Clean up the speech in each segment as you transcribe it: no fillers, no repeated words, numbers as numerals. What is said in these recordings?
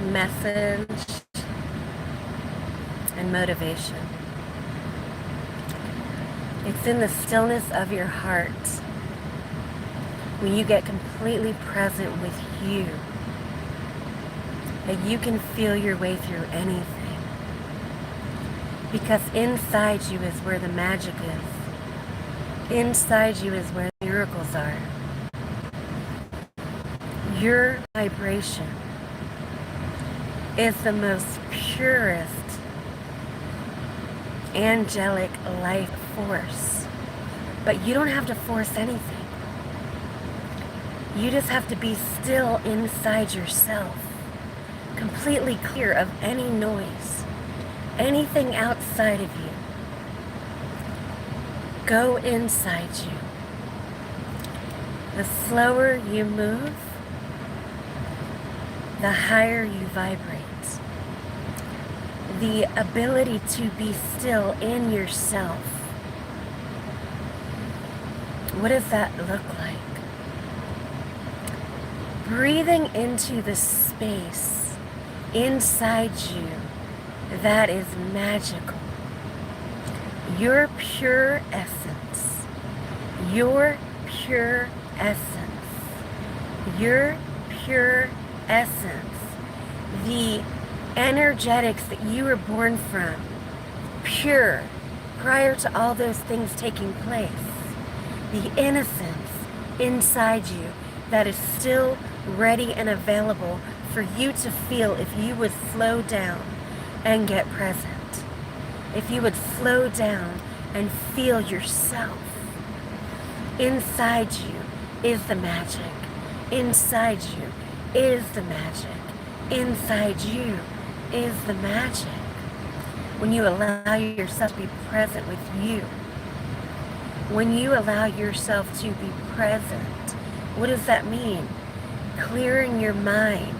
message and motivation. It's in the stillness of your heart when you get completely present with you that you can feel your way through anything. Because inside you is where the magic is. Inside you is where the miracles are. Your vibration is the most purest angelic life force. But you don't have to force anything. You just have to be still inside yourself, completely clear of any noise, anything outside of you. Go inside you. The slower you move, the higher you vibrate. The ability to be still in yourself. What does that look like? Breathing into the space inside you that is magical. Your pure essence. Your pure essence. Your pure essence. The energetics that you were born from. Pure. Prior to all those things taking place. The innocence inside you that is still ready and available for you to feel if you would slow down and get present. If you would slow down and feel yourself. Inside you is the magic. Inside you is the magic. Inside you is the magic. When you allow yourself to be present with you. When you allow yourself to be present. What does that mean? Clearing your mind.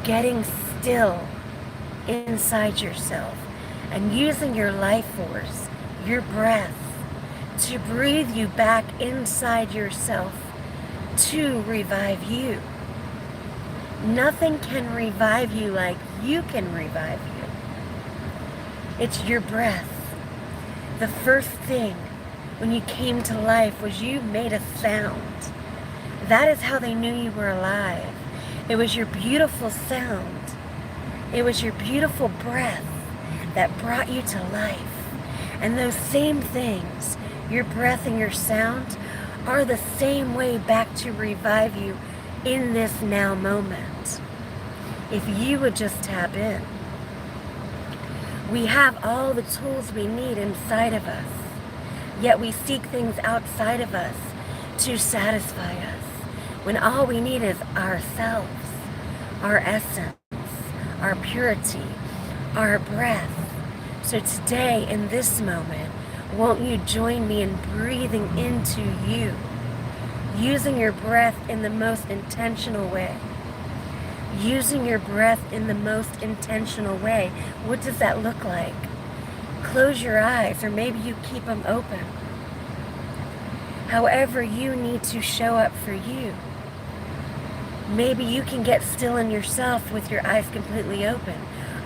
Getting still inside yourself. And using your life force, your breath, to breathe you back inside yourself to revive you. Nothing can revive you like you can revive you. It's your breath. The first thing when you came to life was you made a sound. That is how they knew you were alive. It was your beautiful sound. It was your beautiful breath that brought you to life. And those same things, your breath and your sound, are the same way back to revive you in this now moment. If you would just tap in. We have all the tools we need inside of us, yet we seek things outside of us to satisfy us, when all we need is ourselves, our essence, our purity, our breath. So today, in this moment, won't you join me in breathing into you, using your breath in the most intentional way. Using your breath in the most intentional way. What does that look like? Close your eyes, or maybe you keep them open. However you need to show up for you. Maybe you can get still in yourself with your eyes completely open.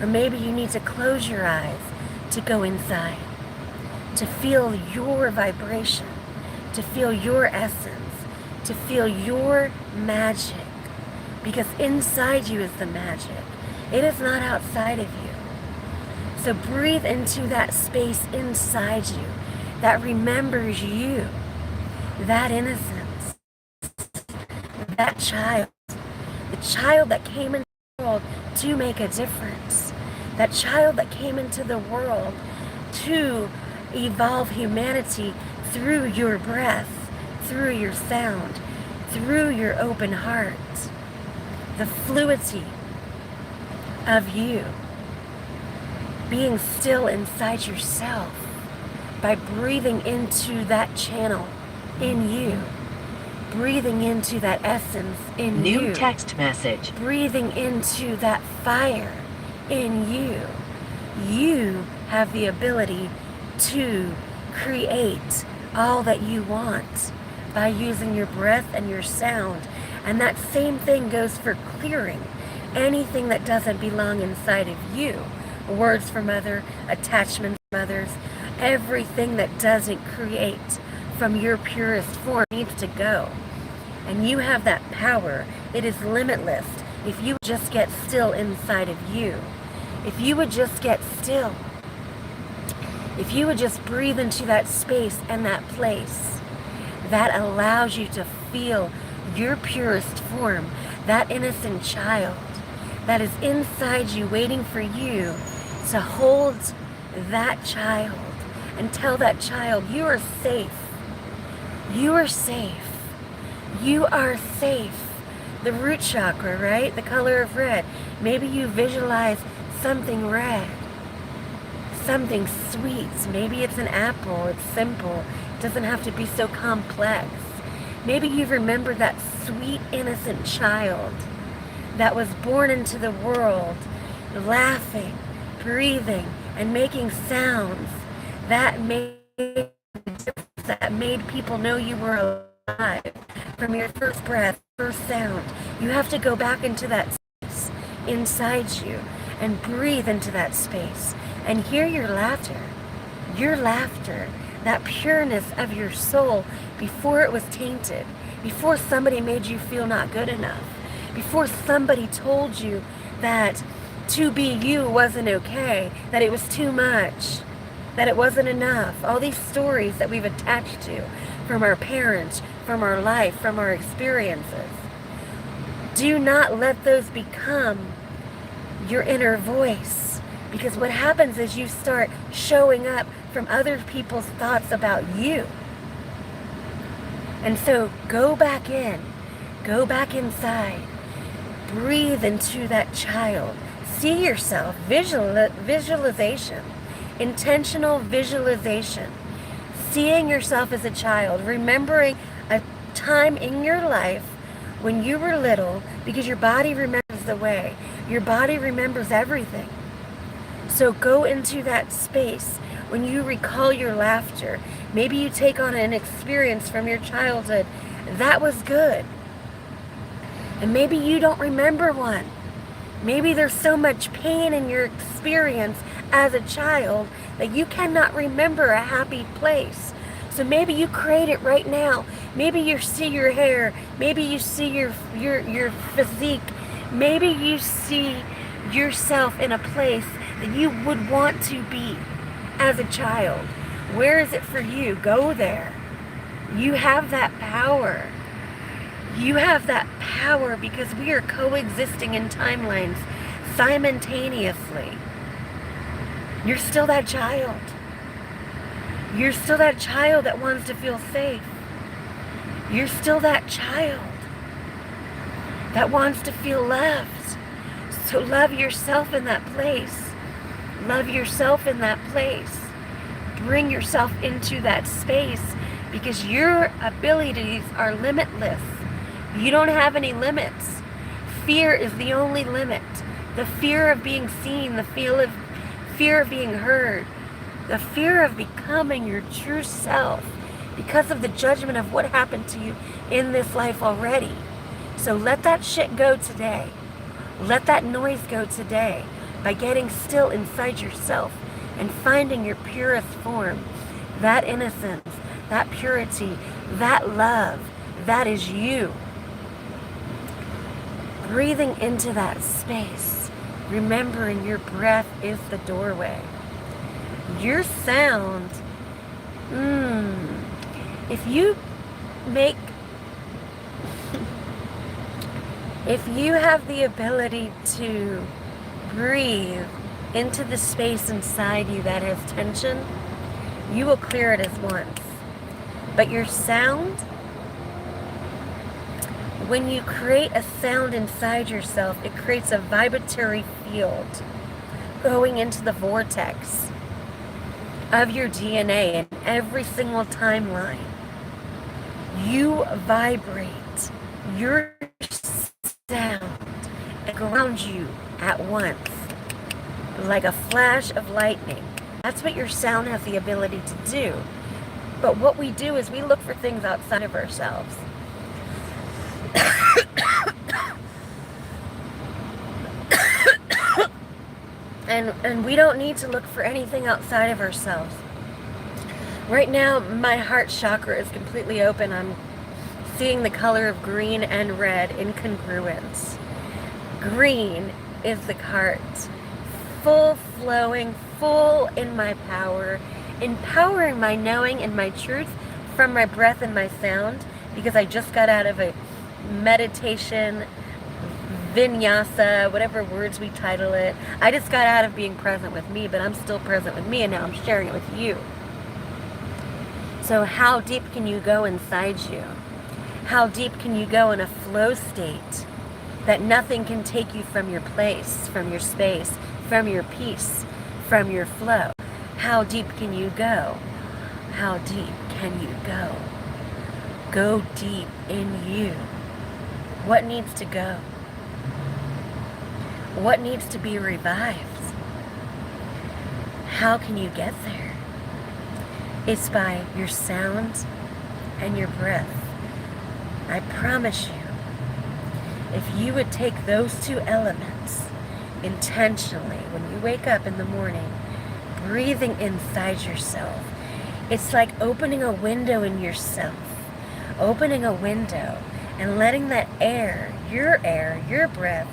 Or maybe you need to close your eyes to go inside. To feel your vibration. To feel your essence. To feel your magic. Because inside you is the magic. It is not outside of you. So breathe into that space inside you that remembers you, that innocence, that child, the child that came into the world to make a difference, that child that came into the world to evolve humanity through your breath, through your sound, through your open heart. The fluidity of you being still inside yourself by breathing into that channel in you, breathing into that essence in you. New text message. Breathing into that fire in you. You have the ability to create all that you want by using your breath and your sound And that same thing goes for clearing anything that doesn't belong inside of you. Words from others, attachments from others, everything that doesn't create from your purest form needs to go. And you have that power. It is limitless if you just get still inside of you. If you would just get still. If you would just breathe into that space and that place, that allows you to feel your purest form, that innocent child that is inside you waiting for you to hold that child and tell that child, you are safe. You are safe. You are safe. The root chakra, right? The color of red. Maybe you visualize something red. Something sweet. Maybe it's an apple. It's simple. It doesn't have to be so complex. Maybe you remember that sweet, innocent child that was born into the world, laughing, breathing, and making sounds that made people know you were alive. From your first breath, first sound, you have to go back into that space inside you and breathe into that space and hear your laughter, that pureness of your soul before it was tainted, before somebody made you feel not good enough, before somebody told you that to be you wasn't okay, that it was too much, that it wasn't enough. All these stories that we've attached to from our parents, from our life, from our experiences. Do not let those become your inner voice, because what happens is you start showing up from other people's thoughts about you. And so go back in, go back inside, breathe into that child, see yourself, visualization, intentional visualization, seeing yourself as a child, remembering a time in your life when you were little, because your body remembers the way, your body remembers everything. So go into that space when you recall your laughter. Maybe you take on an experience from your childhood that was good. And maybe you don't remember one. Maybe there's so much pain in your experience as a child that you cannot remember a happy place. So maybe you create it right now. Maybe you see your hair. Maybe you see your physique. Maybe you see yourself in a place that you would want to be as a child. Where is it for you? Go there. You have that power. You have that power because we are coexisting in timelines simultaneously. You're still that child. You're still that child that wants to feel safe. You're still that child that wants to feel loved. So love yourself in that place. Love yourself in that place. Bring yourself into that space because your abilities are limitless. You don't have any limits. Fear is the only limit. The fear of being seen, the fear of being heard, the fear of becoming your true self because of the judgment of what happened to you in this life already. So let that shit go today. Let that noise go today by getting still inside yourself and finding your purest form, that innocence, that purity, that love, that is you. Breathing into that space, remembering your breath is the doorway. Your sound, if you have the ability to breathe into the space inside you that has tension, you will clear it as once. But your sound, when you create a sound inside yourself, it creates a vibratory field going into the vortex of your DNA in every single timeline. You vibrate your sound around you at once, like a flash of lightning. That's what your sound has the ability to do. But what we do is we look for things outside of ourselves. And we don't need to look for anything outside of ourselves. Right now, my heart chakra is completely open. I'm seeing the color of green and red in congruence. Green is the heart, full flowing, full in my power, empowering my knowing and my truth from my breath and my sound, because I just got out of a meditation, vinyasa, whatever words we title it. I just got out of being present with me, but I'm still present with me, and now I'm sharing it with you. So how deep can you go inside you? How deep can you go in a flow state that nothing can take you from your place, from your space, from your peace, from your flow? How deep can you go? How deep can you go? Go deep in you. What needs to go? What needs to be revived? How can you get there? It's by your sound and your breath. I promise you, if you would take those two elements intentionally when you wake up in the morning, breathing inside yourself, it's like opening a window in yourself, opening a window and letting that air, your breath,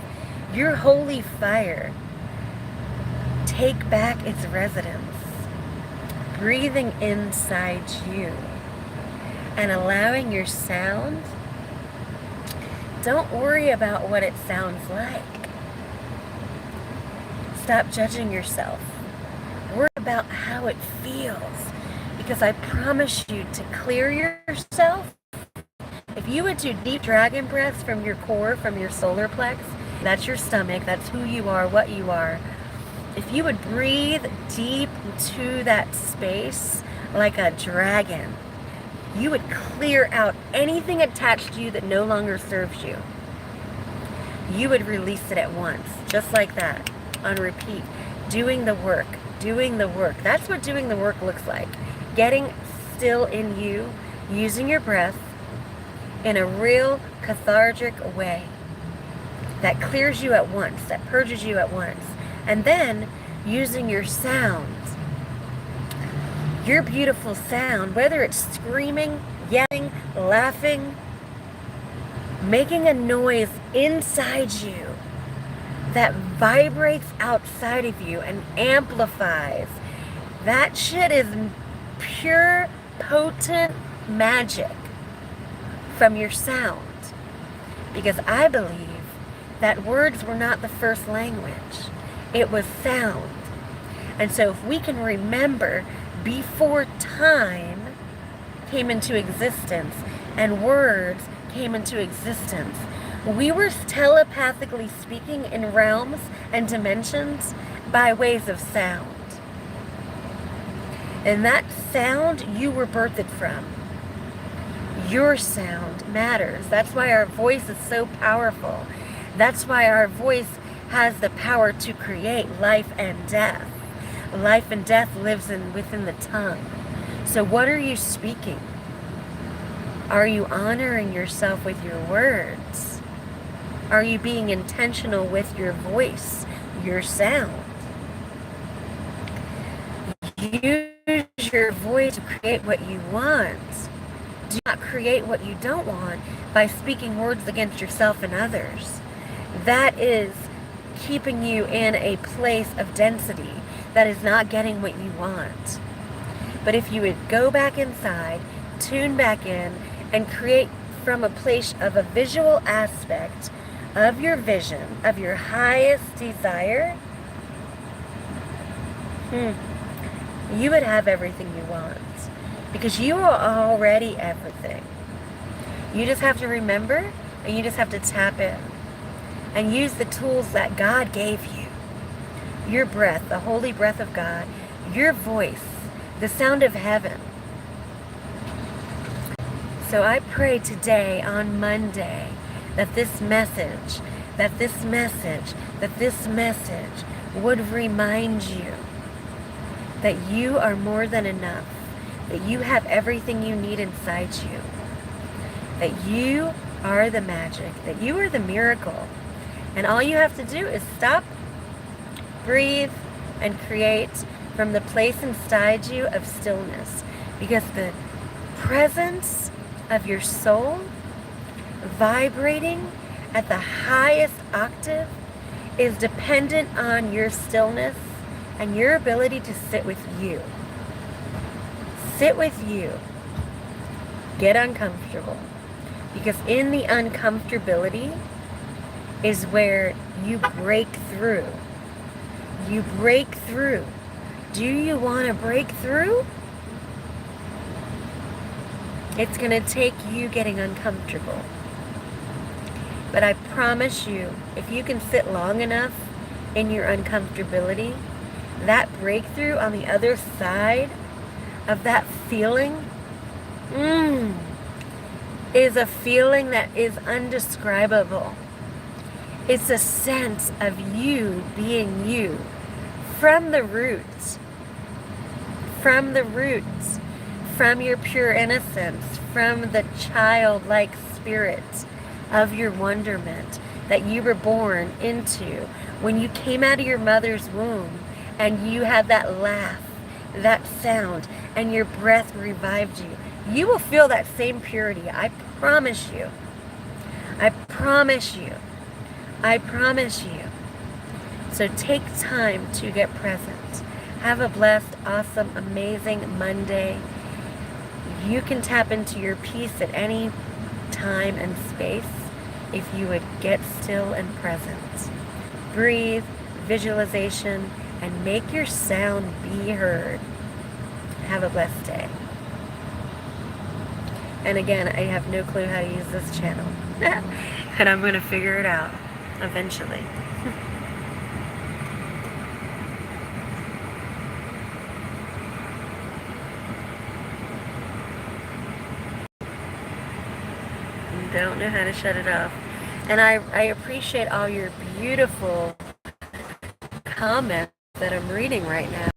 your holy fire take back its residence, breathing inside you and allowing your sound. Don't worry about what it sounds like. Stop judging yourself. Worry about how it feels, because I promise you to clear yourself. If you would do deep dragon breaths from your core, from your solar plex, that's your stomach, that's who you are, what you are. If you would breathe deep into that space like a dragon, you would clear out anything attached to you that no longer serves you. You would release it at once, just like that, on repeat. Doing the work, doing the work. That's what doing the work looks like. Getting still in you, using your breath in a real cathartic way that clears you at once, that purges you at once. And then using your sound, your beautiful sound, whether it's screaming, yelling, laughing, making a noise inside you that vibrates outside of you and amplifies. That shit is pure, potent magic from your sound. Because I believe that words were not the first language. It was sound. And so if we can remember before time came into existence and words came into existence, we were telepathically speaking in realms and dimensions by ways of sound. And that sound you were birthed from. Your sound matters. That's why our voice is so powerful. That's why our voice has the power to create life and death. Life and death lives within the tongue. So what are you speaking? Are you honoring yourself with your words? Are you being intentional with your voice, your sound? Use your voice to create what you want. Do not create what you don't want by speaking words against yourself and others. That is keeping you in a place of density that is not getting what you want. But if you would go back inside, tune back in, and create from a place of a visual aspect of your vision, of your highest desire, you would have everything you want. Because you are already everything. You just have to remember, and you just have to tap in and use the tools that God gave you. Your breath, the holy breath of God, your voice, the sound of heaven. So I pray today on Monday that this message would remind you that you are more than enough, that you have everything you need inside you, that you are the magic, that you are the miracle. And all you have to do is stop, breathe, and create from the place inside you of stillness. Because the presence of your soul vibrating at the highest octave is dependent on your stillness and your ability to sit with you. Sit with you. Get uncomfortable. Because in the uncomfortability is where you break through. You break through. Do you want to break through? It's going to take you getting uncomfortable. But I promise you, if you can sit long enough in your uncomfortability, that breakthrough on the other side of that feeling is a feeling that is undescribable. It's a sense of you being you from the roots, from your pure innocence, from the childlike spirit of your wonderment that you were born into when you came out of your mother's womb and you had that laugh, that sound, and your breath revived you. You will feel that same purity. I promise you. I promise you. I promise you. So take time to get present. Have a blessed, awesome, amazing Monday. You can tap into your peace at any time and space if you would get still and present. Breathe, visualization, and make your sound be heard. Have a blessed day. And again, I have no clue how to use this channel. And I'm going to figure it out eventually. Don't know how to shut it off. And I appreciate all your beautiful comments that I'm reading right now.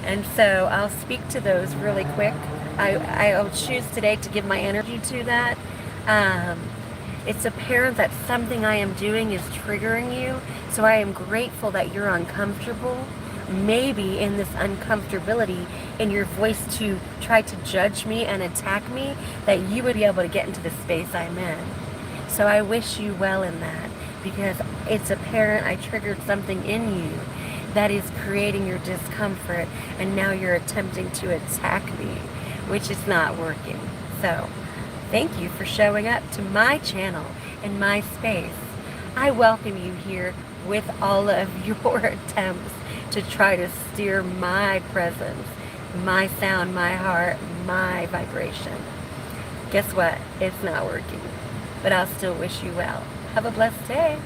And so I'll speak to those really quick. I'll choose today to give my energy to that. It's apparent that something I am doing is triggering you. So I am grateful that you're uncomfortable. Maybe in this uncomfortability in your voice to try to judge me and attack me, that you would be able to get into the space I'm in. So I wish you well in that, because it's apparent I triggered something in you that is creating your discomfort, and now you're attempting to attack me, which is not working. So thank you for showing up to my channel and my space. I welcome you here with all of your attempts to try to steer my presence, my sound, my heart, my vibration. Guess what? It's not working. But I'll still wish you well. Have a blessed day.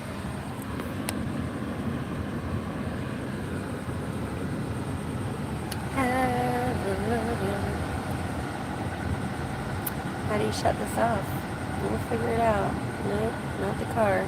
How do you shut this off? We'll figure it out. Nope, not the car.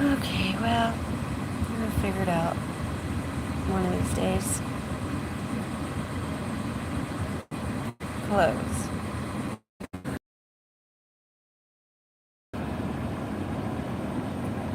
Okay, well, I'm gonna figure it out one of these days. Close.